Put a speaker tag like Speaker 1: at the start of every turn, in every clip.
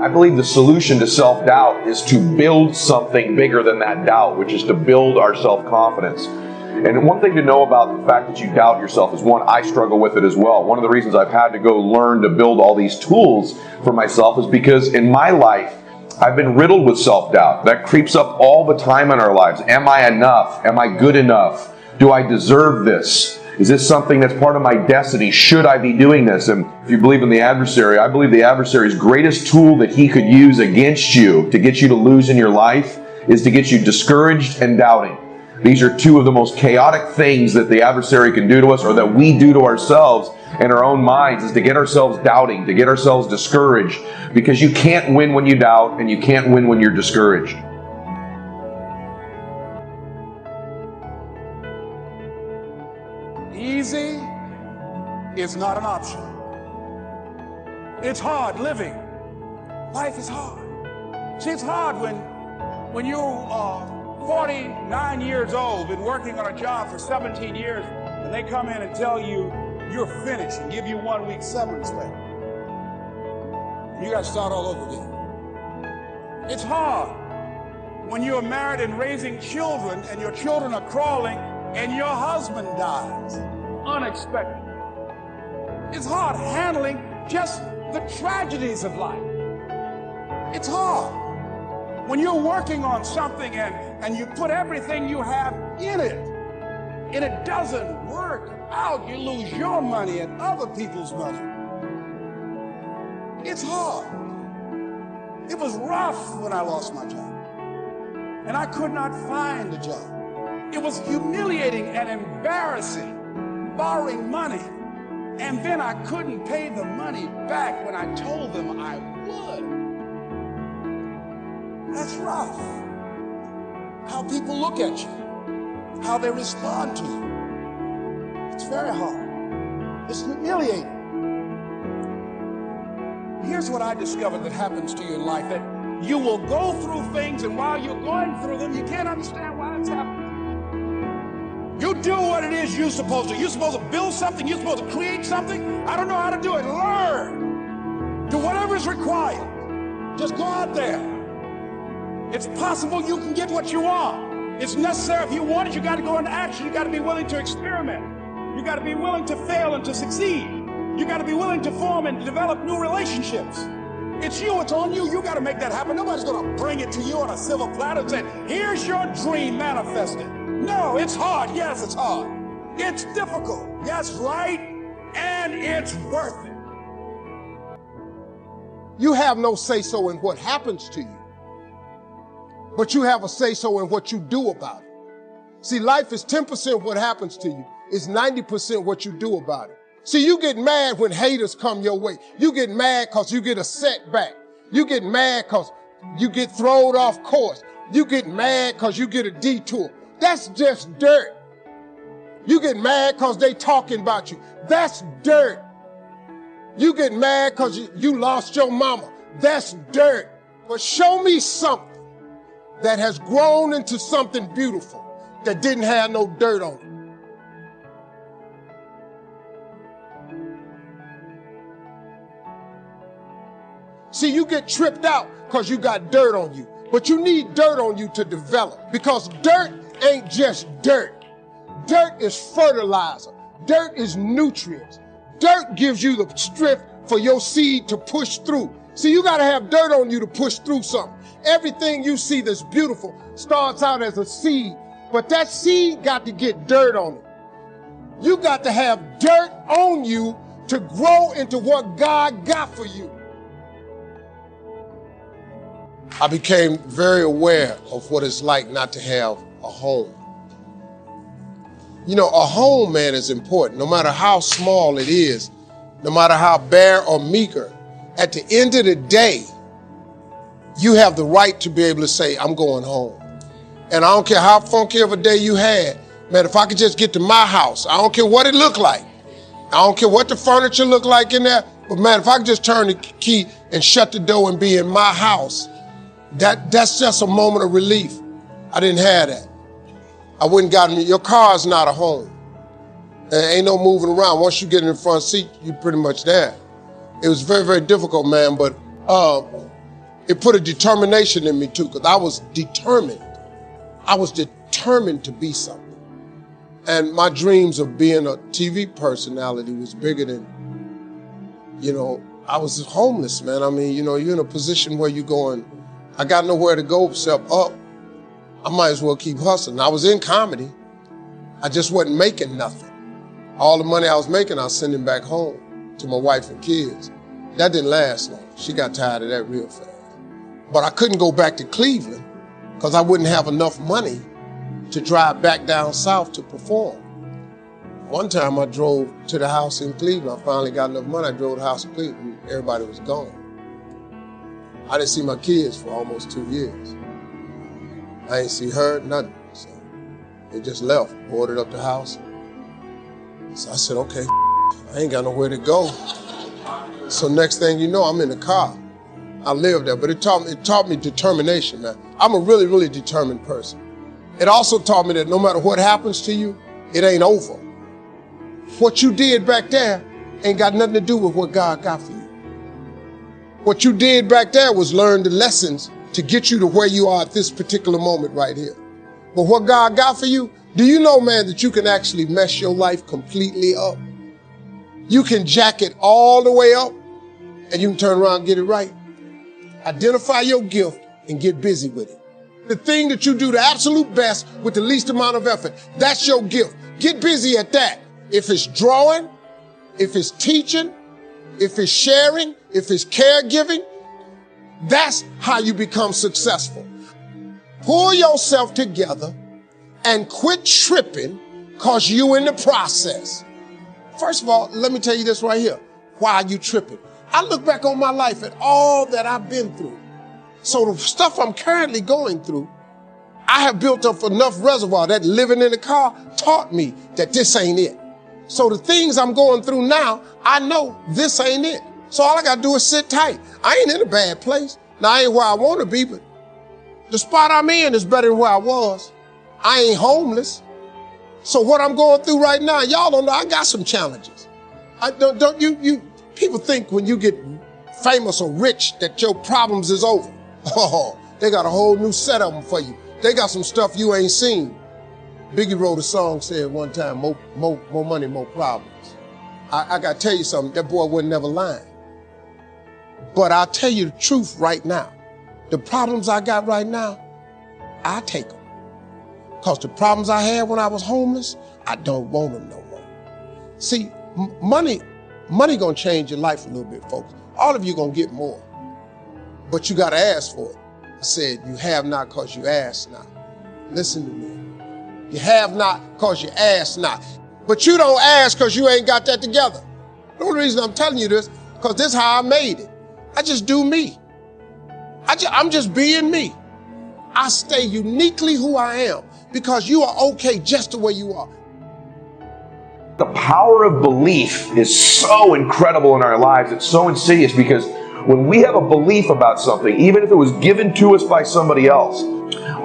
Speaker 1: I believe the solution to self-doubt is to build something bigger than that doubt, which is to build our self-confidence. And one thing to know about the fact that you doubt yourself is, one, I struggle with it as well. One of the reasons I've had to go learn to build all these tools for myself is because in my life, I've been riddled with self-doubt. That creeps up all the time in our lives. Am I enough? Am I good enough? Do I deserve this? Is this something that's part of my destiny? Should I be doing this? And if you believe in the adversary, I believe the adversary's greatest tool that he could use against you to get you to lose in your life is to get you discouraged and doubting. These are two of the most chaotic things that the adversary can do to us, or that we do to ourselves in our own minds, is to get ourselves doubting, to get ourselves discouraged, because you can't win when you doubt and you can't win when you're discouraged.
Speaker 2: Easy is not an option. It's hard living. Life is hard. See, it's hard when you are 49 years old, been working on a job for 17 years, and they come in and tell you you're finished and give you 1 week severance pay. And you got to start all over again. It's hard when you're married and raising children, and your children are crawling, and your husband dies unexpectedly. It's hard handling just the tragedies of life. It's hard when you're working on something and you put everything you have in it, and it doesn't work out. You lose your money and other people's money. It's hard. It was rough when I lost my job, and I could not find a job. It was humiliating and embarrassing, borrowing money, and then I couldn't pay the money back when I told them I would. That's rough. How people look at you, how they respond to you. It's very hard. It's humiliating. Here's what I discovered that happens to you in life, that you will go through things, and while you're going through them, you can't understand why it's happening. You do what it is you're supposed to. You're supposed to build something. You're supposed to create something. I don't know how to do it. Learn. Do whatever is required. Just go out there. It's possible you can get what you want. It's necessary. If you want it, you got to go into action. You got to be willing to experiment. You got to be willing to fail and to succeed. You got to be willing to form and develop new relationships. It's you. It's on you. You got to make that happen. Nobody's going to bring it to you on a silver platter and say, here's your dream manifested. No, it's hard. Yes, it's hard. It's difficult. Yes, right. And it's worth it.
Speaker 3: You have no say-so in what happens to you, but you have a say-so in what you do about it. See, life is 10% what happens to you. It's 90% what you do about it. See, you get mad when haters come your way. You get mad because you get a setback. You get mad because you get thrown off course. You get mad because you get a detour. That's just dirt. You get mad because they talking about you. That's dirt. You get mad because you lost your mama. That's dirt. But show me something that has grown into something beautiful that didn't have no dirt on it. See, you get tripped out because you got dirt on you, but you need dirt on you to develop, because dirt ain't just dirt. Dirt is fertilizer. Dirt is nutrients. Dirt gives you the strength for your seed to push through. See, you got to have dirt on you to push through something. Everything you see that's beautiful starts out as a seed, but that seed got to get dirt on it. You got to have dirt on you to grow into what God got for you. I became very aware of what it's like not to have a home. You know, a home, man, is important. No matter how small it is, no matter how bare or meager, at the end of the day, you have the right to be able to say, I'm going home. And I don't care how funky of a day you had, man, if I could just get to my house, I don't care what it looked like. I don't care what the furniture looked like in there, but man, if I could just turn the key and shut the door and be in my house, that's just a moment of relief. I didn't have that. I wouldn't gotten your car's not a home. There ain't no moving around. Once you get in the front seat, you're pretty much there. It was very, very difficult, man, but It put a determination in me too, because I was determined. I was determined to be something. And my dreams of being a TV personality was bigger than, I was homeless, man. I mean, you're in a position where you're going, I got nowhere to go except up. I might as well keep hustling. I was in comedy. I just wasn't making nothing. All the money I was making, I was sending back home to my wife and kids. That didn't last long. She got tired of that real fast. But I couldn't go back to Cleveland because I wouldn't have enough money to drive back down south to perform. One time I drove to the house in Cleveland. I finally got enough money. I drove to the house in Cleveland. Everybody was gone. I didn't see my kids for almost 2 years. I ain't see her, nothing. So they just left, boarded up the house. So I said, okay, I ain't got nowhere to go. So next thing you know, I'm in the car. I lived there, but it taught me determination, man. I'm a really, really determined person. It also taught me that no matter what happens to you, it ain't over. What you did back there ain't got nothing to do with what God got for you. What you did back there was learn the lessons to get you to where you are at this particular moment right here. But what God got for you, do you know, man, that you can actually mess your life completely up? You can jack it all the way up and you can turn around and get it right. Identify your gift and get busy with it. The thing that you do the absolute best with the least amount of effort, that's your gift. Get busy at that. If it's drawing, if it's teaching, if it's sharing, if it's caregiving, that's how you become successful. Pull yourself together and quit tripping because you in the process. First of all, let me tell you this right here. Why are you tripping? I look back on my life at all that I've been through. So the stuff I'm currently going through, I have built up enough reservoir that living in the car taught me that this ain't it. So the things I'm going through now, I know this ain't it. So all I got to do is sit tight. I ain't in a bad place. Now, I ain't where I want to be, but the spot I'm in is better than where I was. I ain't homeless. So what I'm going through right now, y'all don't know, I got some challenges. People think when you get famous or rich that your problems is over. Oh, they got a whole new set of them for you. They got some stuff you ain't seen. Biggie wrote a song, said one time, more money, more problems. I got to tell you something, that boy wasn't never lying. But I'll tell you the truth right now. The problems I got right now, I take them. Because the problems I had when I was homeless, I don't want them no more. See, money gonna change your life a little bit, folks. All of you gonna get more, but you gotta ask for it. I said, you have not because you ask not. Listen to me. You have not because you ask not. But you don't ask because you ain't got that together. The only reason I'm telling you this, because this is how I made it. I just do me. I'm just being me. I stay uniquely who I am because you are okay just the way you are.
Speaker 1: The power of belief is so incredible in our lives. It's so insidious because when we have a belief about something, even if it was given to us by somebody else,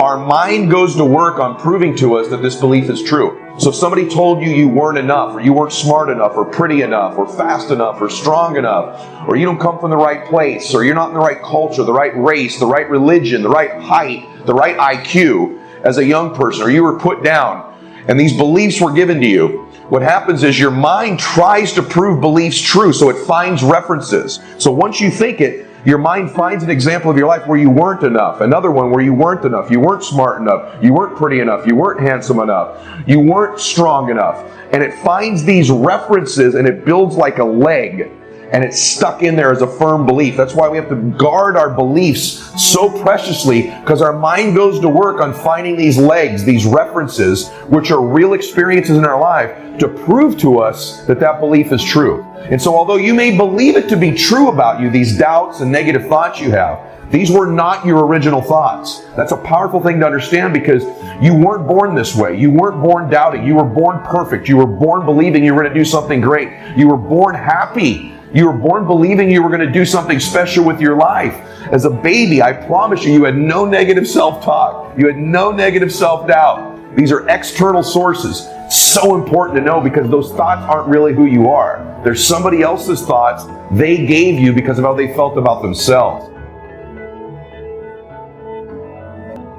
Speaker 1: our mind goes to work on proving to us that this belief is true. So if somebody told you you weren't enough, or you weren't smart enough, or pretty enough, or fast enough, or strong enough, or you don't come from the right place, or you're not in the right culture, the right race, the right religion, the right height, the right IQ as a young person, or you were put down, and these beliefs were given to you, what happens is your mind tries to prove beliefs true, so it finds references. So once you think it, your mind finds an example of your life where you weren't enough, another one where you weren't enough, you weren't smart enough, you weren't pretty enough, you weren't handsome enough, you weren't strong enough. And it finds these references and it builds like a leg, and it's stuck in there as a firm belief. That's why we have to guard our beliefs so preciously, because our mind goes to work on finding these legs, these references, which are real experiences in our life, to prove to us that that belief is true. And so although you may believe it to be true about you, these doubts and negative thoughts you have, these were not your original thoughts. That's a powerful thing to understand because you weren't born this way. You weren't born doubting. You were born perfect. You were born believing you were going to do something great. You were born happy. You were born believing you were going to do something special with your life. As a baby, I promise you, you had no negative self-talk. You had no negative self-doubt. These are external sources. So important to know because those thoughts aren't really who you are. They're somebody else's thoughts they gave you because of how they felt about themselves.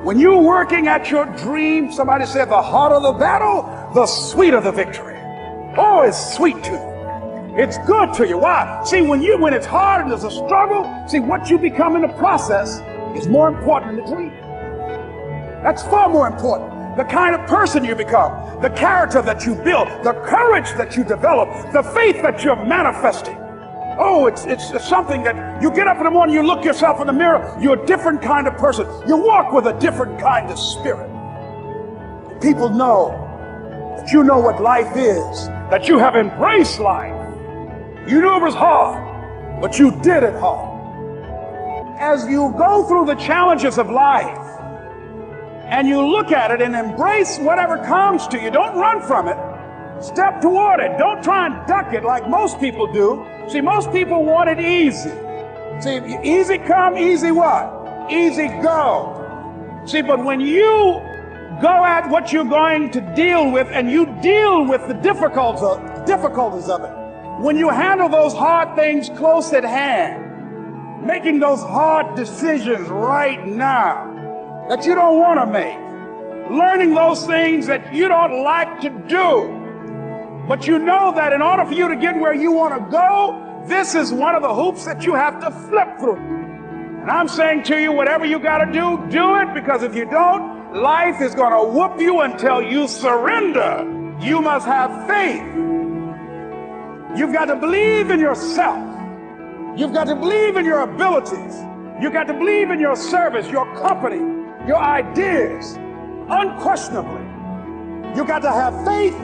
Speaker 2: When you're working at your dream, somebody said the harder the battle, the sweeter the victory. Oh, it's sweet to you. It's good to you. Why? See, when it's hard and there's a struggle, see, what you become in the process is more important than the dream. That's far more important. The kind of person you become, the character that you build, the courage that you develop, the faith that you're manifesting. Oh, it's something that you get up in the morning, you look yourself in the mirror, you're a different kind of person. You walk with a different kind of spirit. People know that you know what life is, that you have embraced life. You knew it was hard, but you did it hard. As you go through the challenges of life, and you look at it and embrace whatever comes to you, don't run from it. Step toward it. Don't try and duck it like most people do. See, most people want it easy. See, easy come, easy what? Easy go. See, but when you go at what you're going to deal with and you deal with the difficulties of it, when you handle those hard things close at hand, making those hard decisions right now that you don't want to make, learning those things that you don't like to do, but you know that in order for you to get where you want to go, this is one of the hoops that you have to flip through. And I'm saying to you, whatever you got to do, do it, because if you don't, life is going to whoop you until you surrender. You must have faith. You've got to believe in yourself. You've got to believe in your abilities. You've got to believe in your service, your company, your ideas, unquestionably. You got to have faith,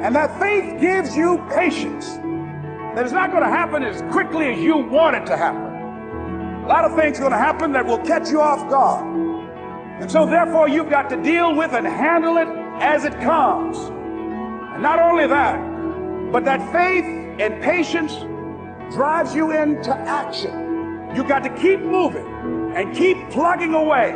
Speaker 2: and that faith gives you patience. That it's not going to happen as quickly as you want it to happen. A lot of things are going to happen that will catch you off guard. And so therefore you've got to deal with and handle it as it comes. And not only that, but that faith and patience drives you into action. You've got to keep moving and keep plugging away